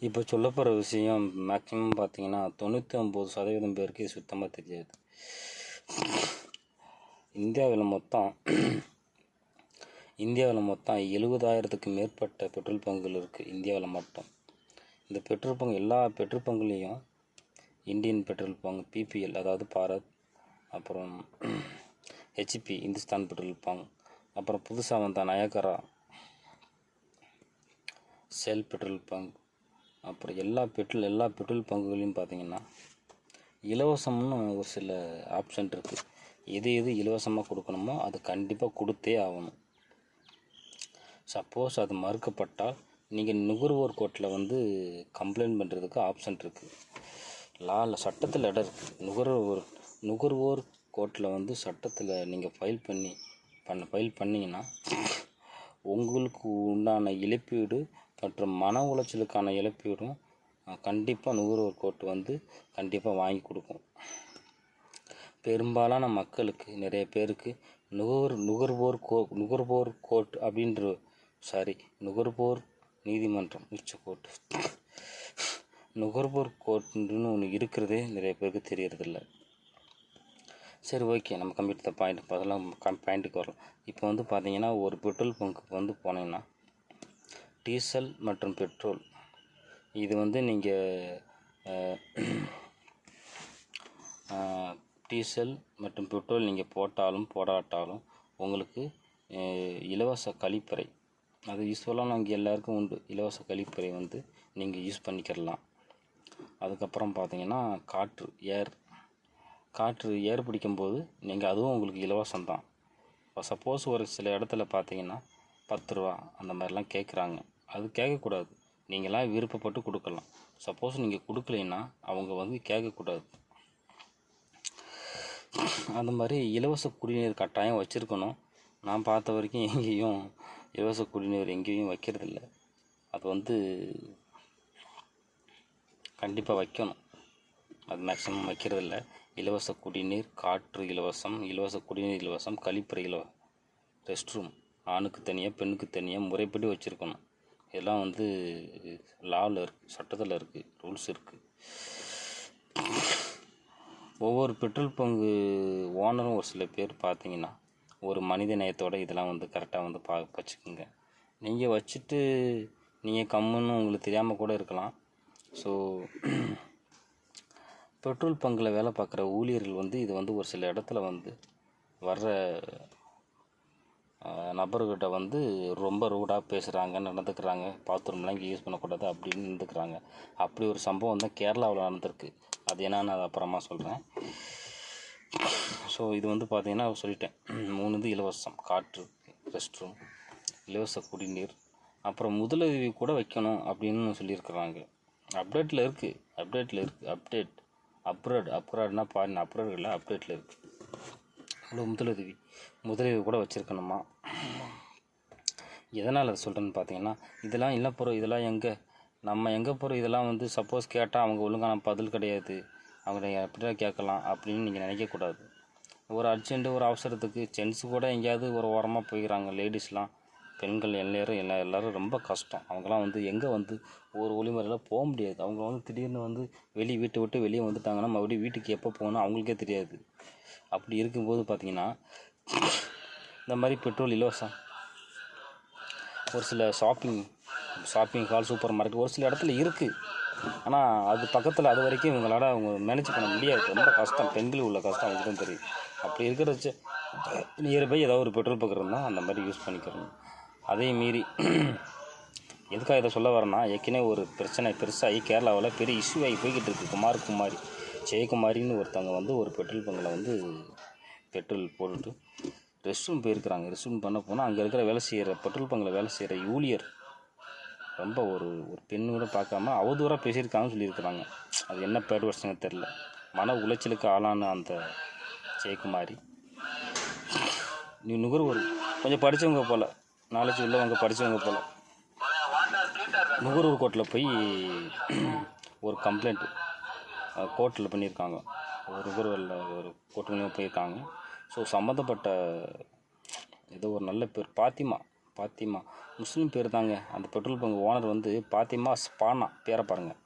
இப்போ சொல்லப் போகிற விஷயம் மேக்ஸிமம் பார்த்தீங்கன்னா 99% பேருக்கு இது சுத்தமாக தெரியாது. இந்தியாவில் மொத்தம் 70,000க்கு மேற்பட்ட பெட்ரோல் பங்குகள் இருக்குது இந்தியாவில் மட்டும். இந்த பெட்ரோல் பங்கு எல்லா பெட்ரோல் பங்குலேயும் இந்தியன் பெட்ரோல் பங்க், பிபிஎல் அதாவது பாரத், அப்புறம் ஹெச்பி இந்துஸ்தான் பெட்ரோல் பங்க், அப்புறம் புதுசாக வந்த நயகரா, செல் பெட்ரோல் பங்க், அப்புறம் எல்லா பெட்ரோல் பங்குகளையும் பார்த்தீங்கன்னா இலவசம்னு ஒரு சில ஆப்ஷன் இருக்குது. எது இலவசமாக கொடுக்கணுமோ அது கண்டிப்பாக கொடுத்தே ஆகணும். சப்போஸ் அது மறுக்கப்பட்டால் நீங்கள் நுகர்வோர் கோர்ட்டில் கம்ப்ளைண்ட் பண்ணுறதுக்கு ஆப்ஷன் இருக்குது. சட்டத்தில் இடம் இருக்குது. நுகர்வோர் கோர்ட்டில் சட்டத்தில் நீங்கள் ஃபைல் பண்ணிங்கன்னா உங்களுக்கு உண்டான இழப்பீடு மற்றும் மன உளைச்சலுக்கான இழப்பீடும் கண்டிப்பாக நுகர்வோர் கோர்ட் கண்டிப்பாக வாங்கி கொடுக்கும். பெரும்பாலான மக்களுக்கு, நிறைய பேருக்கு நுகர்வோர் கோர்ட் நுகர்வோர் நீதிமன்றம் கோர்ட் நுகர்வோர் கோர்ட்டுன்னு ஒன்று இருக்கிறதே நிறைய பேருக்கு தெரியறதில்ல. சரி, ஓகே, நம்ம கம்ப்ளீட் பாயிண்ட்டுக்கு வரலாம். இப்போ பார்த்தீங்கன்னா ஒரு பெட்ரோல் பங்க்குக்கு போனீங்கன்னா டீசல் மற்றும் பெட்ரோல் இது நீங்கள் டீசல் மற்றும் பெட்ரோல் நீங்கள் போட்டாலும் போடாட்டாலும் உங்களுக்கு இலவச கழிப்பறை, அது யூஸ்வலாக நாங்கள் எல்லாருக்கும் உண்டு. இலவச கழிப்பறை நீங்கள் யூஸ் பண்ணிக்கிறலாம். அதுக்கப்புறம் பார்த்தீங்கன்னா காற்று ஏர் பிடிக்கும்போது அதுவும் உங்களுக்கு இலவசம்தான். இப்போ சப்போஸ் ஒரு சில இடத்துல பார்த்தீங்கன்னா 10 ரூபா அந்த மாதிரிலாம் கேட்குறாங்க. அது கேட்கக்கூடாது. நீங்களாம் விருப்பப்பட்டு கொடுக்கலாம். சப்போஸ் நீங்கள் கொடுக்கலைன்னா அவங்க கேட்கக்கூடாது. அந்த மாதிரி இலவச குடிநீர் கட்டாயம் வச்சுருக்கணும். நான் பார்த்த வரைக்கும் எங்கேயும் இலவச குடிநீர் எங்கேயும் வைக்கிறதில்ல. அது கண்டிப்பாக வைக்கணும். அது மேக்ஸிமம் வைக்கிறதில்ல. இலவச குடிநீர், காற்று இலவசம், இலவச குடிநீர் இலவசம், கழிப்பறை ரெஸ்ட் ரூம் ஆணுக்கு தனியாக பெண்ணுக்கு தனியாக முறைப்படி வச்சுருக்கணும். இதெல்லாம் லாவில் இருக்குது, சட்டத்தில் இருக்குது, ரூல்ஸ் இருக்குது. ஒவ்வொரு பெட்ரோல் பங்கு ஓனரும் ஒரு சில பேர் பார்த்தீங்கன்னா ஒரு மனித நேயத்தோடு இதெல்லாம் கரெக்டாக வச்சுக்கோங்க. நீங்கள் வச்சுட்டு நீங்கள் கம்முன்னு உங்களுக்கு தெரியாமல் கூட இருக்கலாம். ஸோ பெட்ரோல் பங்கில் வேலை பார்க்குற ஊழியர்கள் இது ஒரு சில இடத்துல வர்ற நபர்கிட்ட ரொம்ப ரூடாக பேசுகிறாங்க, நடந்துக்கிறாங்க. பாத்ரூம்லாம் இங்கே யூஸ் பண்ணக்கூடாது அப்படின்னு இருந்துக்கிறாங்க. அப்படி ஒரு சம்பவம் தான் கேரளாவில் நடந்திருக்கு. அது என்னன்னு அது அப்புறமா சொல்கிறேன். ஸோ இது பார்த்தீங்கன்னா சொல்லிட்டேன். 3 இலவசம்: காற்று, ரெஸ்ட் ரூம், இலவச குடிநீர், அப்புறம் முதலுதவி கூட வைக்கணும் அப்படின்னு சொல்லியிருக்கிறாங்க. அப்டேட்டில் இருக்குது. அப்கிரேட்னா பாருங்க, அப்கிரேட் இல்லை, அப்டேட்டில் இருக்குது. இவ்வளோ முதலுதவி கூட வச்சுருக்கணுமா? எதனால் அதை சொல்கிறேன்னு பார்த்தீங்கன்னா, இதெல்லாம் இல்லை போகிறோம், இதெல்லாம் நம்ம எங்கே போகிறோம், இதெல்லாம் சப்போஸ் கேட்டால் அவங்க ஒழுங்கான பதில் கிடையாது, அவங்க எப்படியா கேட்கலாம் அப்படின்னு நீங்கள் நினைக்கக்கூடாது. ஒரு அர்ஜென்ட்டு, ஒரு அவசரத்துக்கு ஜென்ஸு கூட எங்கேயாவது ஒரு ஓரமாக போய்க்கிறாங்க. லேடிஸ்லாம், பெண்கள் எல்லோரும் ரொம்ப கஷ்டம். அவங்களாம் எங்கே ஒரு ஒளிமுறையில் போக முடியாது. அவங்க திடீர்னு வீட்டை விட்டு வெளியே வந்துட்டாங்கன்னா மறுபடியும் வீட்டுக்கு எப்போ போகணும் அவங்களுக்கே தெரியாது. அப்படி இருக்கும்போது பார்த்தீங்கன்னா இந்த மாதிரி பெட்ரோல் இலவசம், ஒரு சில ஷாப்பிங் ஹால், சூப்பர் மார்க்கெட் ஒரு சில இடத்துல இருக்குது. ஆனால் அது பக்கத்தில் அது வரைக்கும் இவங்களால் அவங்க மேனேஜ் பண்ண முடியாது. ரொம்ப கஷ்டம். பெண்களுக்கு உள்ள கஷ்டம் அவங்களுக்கு தான் தெரியும். அப்படி இருக்கிற நியர்பை ஏதாவது ஒரு பெட்ரோல் பங்க் இருந்தால் அந்த மாதிரி யூஸ் பண்ணிக்கிறணும். அதே மீறி எதுக்காக இதை சொல்ல வரேன்னா, ஏற்கனவே ஒரு பிரச்சனை பெருசாகி கேரளாவில் பெரிய இஷ்யூ ஆகி போய்கிட்டு இருக்குது. ஜெயக்குமாரின்னு ஒருத்தவங்க ஒரு பெட்ரோல் பங்கில் பெட்ரோல் போட்டுட்டு ரெஸ்ட் ரூம் போயிருக்கிறாங்க. ரெஸ்ட் ரூம் போனால் அங்கே இருக்கிற பெட்ரோல் பங்கில் வேலை செய்கிற ஊழியர் ரொம்ப ஒரு பெண்ணோட பார்க்காம அவதூறாக பேசியிருக்காங்கன்னு சொல்லியிருக்கிறாங்க. அது என்ன பேட் வருஷங்க தெரில. மன உளைச்சலுக்கு ஆளான அந்த ஜெயக்குமாரி, நீ நுகர்வோர் கொஞ்சம் படித்தவங்க போல், நாலேஜ் உள்ளவங்க, படித்தவங்க போல், நுகர்வோர் கோர்ட்டில் போய் ஒரு கம்ப்ளைண்ட் கோர்ட்டில் பண்ணியிருக்காங்க. ஒரு கோர்ட்டு போயிருக்காங்க. ஸோ சம்மந்தப்பட்ட ஏதோ ஒரு நல்ல பேர், பாத்திமா பாத்திமா முஸ்லீம் பேர் தாங்க. அந்த பெட்ரோல் பங்க் ஓனர் வந்து பாத்திமா ஸ்பானா பேரை பாருங்கள்.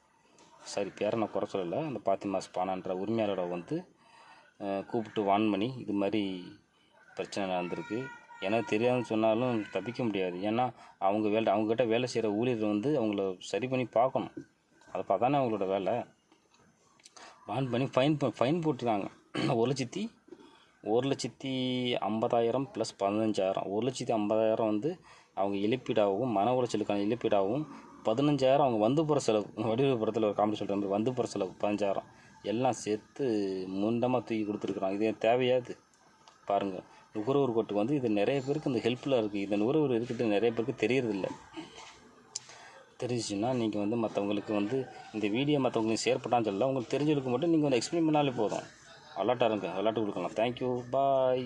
சரி, பேரை நான் குறை சொல்லலை. அந்த பாத்திமா ஸ்பானான்ற உரிமையாளரை வந்து கூப்பிட்டு வான் பண்ணி இது மாதிரி பிரச்சனை நடந்திருக்கு. எனக்கு தெரியாதுன்னு சொன்னாலும் தப்பிக்க முடியாது. ஏன்னா அவங்கக்கிட்ட வேலை செய்கிற ஊழியர் வந்து அவங்கள சரி பண்ணி பார்க்கணும். அதை பார்த்தானே அவங்களோட வேலை. வான் பண்ணி ஃபைன் போட்டிருக்காங்க. 1,50,000 ப்ளஸ் 15,000. 1,50,000 வந்து அவங்க இழப்பீடாகவும் மன உளைச்சலுக்கான இழப்பீடாகவும் 15,000 அவங்க வந்து போகிற செலவு. வடிவபுரத்தில் ஒரு காமெடி சொல்கிற மாதிரி வந்து போகிற செலவு 15,000 எல்லாம் சேர்த்து முண்டமாக தூக்கி கொடுத்துருக்குறாங்க. இது தேவையாது பாருங்கள். நுகர்வோர் கோர்ட்டுக்கு வந்து இது நிறைய பேருக்கு இந்த ஹெல்ப்ஃபுல்லாக இருக்குது. இந்த நுகர்வோர் இருக்கிறது நிறைய பேருக்கு தெரியறதில்ல. தெரிஞ்சிச்சுன்னா நீங்கள் வந்து மற்றவங்களுக்கு வந்து இந்த வீடியோ மற்றவங்களுக்கு ஷேர் பண்ணான்னு சொல்லலாம். உங்களுக்கு தெரிஞ்சவங்களுக்கு மட்டும் நீங்கள் வந்து எக்ஸ்பிளைன் பண்ணாலே போதும். அலர்ட்டாக இருங்க, விளையாட்டு கொடுக்கலாம். தேங்க்யூ, பாய்.